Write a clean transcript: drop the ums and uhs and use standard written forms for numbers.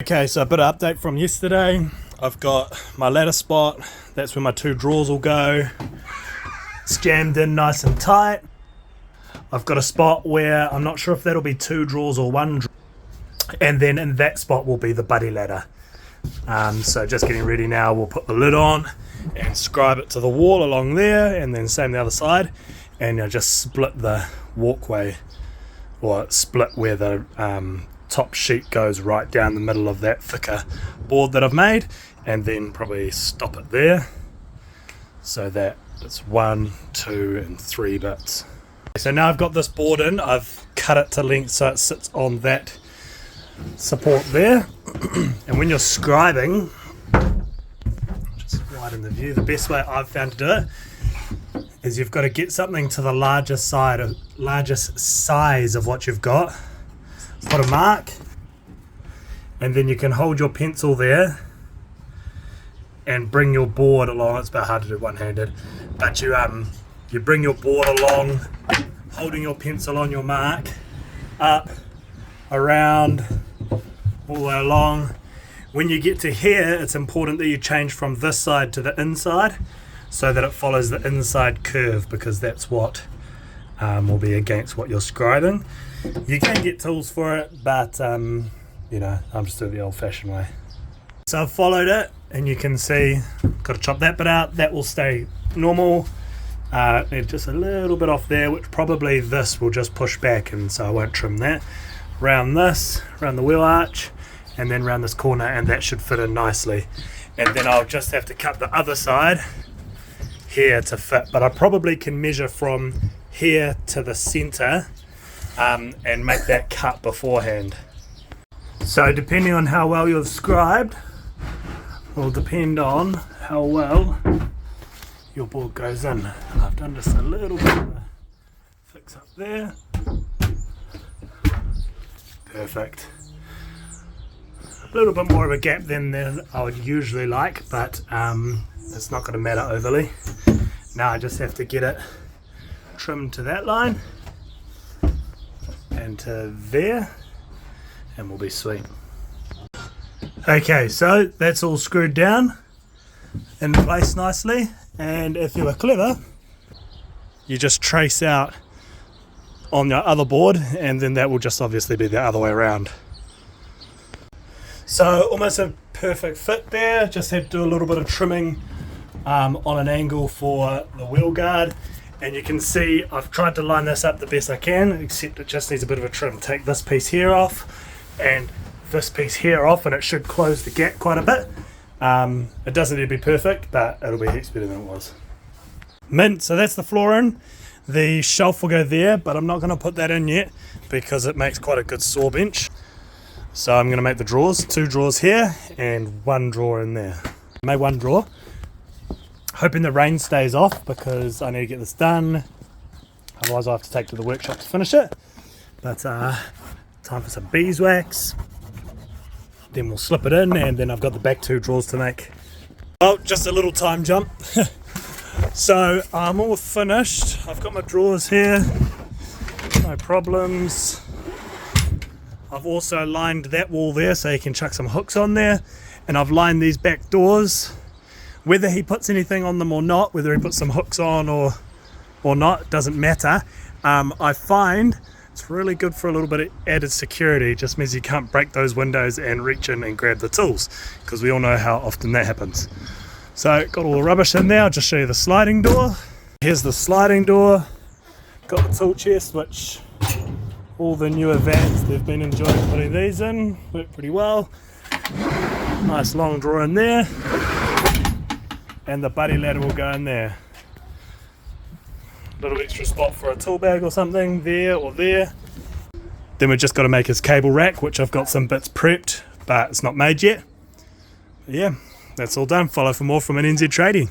Okay, so a bit of update from yesterday. I've got my ladder spot, that's where my two drawers will go. It's jammed in nice and tight. I've got a spot where I'm not sure if that'll be two drawers or one drawer. And then in that spot will be the buddy ladder. So just getting ready now, we'll put the lid on and scribe it to the wall along there, and then same the other side. And you'll just split the walkway, or split where the top sheet goes right down the middle of that thicker board that I've made, and then probably stop it there so that it's 1, 2 and 3 bits. So now I've got this board in, I've cut it to length so it sits on that support there. And when you're scribing, just widen the view, the best way I've found to do it is you've got to get something to the largest size of what you've got. Put a mark, and then you can hold your pencil there and bring your board along. It's a bit hard to do one-handed, but you bring your board along, holding your pencil on your mark, up, around, all the way along. When you get to here, it's important that you change from this side to the inside so that it follows the inside curve, because that's what will be against what you're scribing. You can get tools for it, but you know, I'm just doing it the old-fashioned way. So I've followed it, and you can see, got to chop that bit out. That will stay normal. Need just a little bit off there, which probably this will just push back, and so I won't trim that. Round this, around the wheel arch, and then round this corner, and that should fit in nicely. And then I'll just have to cut the other side here to fit, but I probably can measure from here to the center and make that cut beforehand. So depending on how well you've scribed will depend on how well your board goes in. I've done just a little bit of a fix up there. Perfect. A little bit more of a gap than I would usually like, but it's not going to matter overly. Now I just have to get it trimmed to that line and to there, and we'll be sweet. Okay, so that's all screwed down in place nicely, and if you were clever, you just trace out on your other board, and then that will just obviously be the other way around. So almost a perfect fit there. Just had to do a little bit of trimming on an angle for the wheel guard. And you can see I've tried to line this up the best I can, except it just needs a bit of a trim. Take this piece here off and this piece here off, and it should close the gap quite a bit. It doesn't need to be perfect, but it'll be heaps better than it was. Mint, so that's the floor in. The shelf will go there, but I'm not going to put that in yet because it makes quite a good saw bench. So I'm going to make the drawers, 2 drawers here and 1 drawer in there. I made 1 drawer. Hoping the rain stays off because I need to get this done, otherwise I'll have to take to the workshop to finish it. But time for some beeswax, then we'll slip it in, and then I've got the back 2 drawers to make. Oh, just a little time jump. So I'm all finished. I've got my drawers here, no problems. I've also lined that wall there so you can chuck some hooks on there, and I've lined these back doors. Whether he puts anything on them or not, whether he puts some hooks on or not, doesn't matter. I find it's really good for a little bit of added security. It just means you can't break those windows and reach in and grab the tools, because we all know how often that happens. So got all the rubbish in there. I'll just show you the sliding door. Here's the sliding door. Got the tool chest, which all the newer vans, they've been enjoying putting these in. Work pretty well. Nice long drawer in there. And the buddy ladder will go in there. Little extra spot for a tool bag or something there or there. Then we've just got to make his cable rack, which I've got some bits prepped, but it's not made yet. But yeah, that's all done. Follow for more from NZ Trading.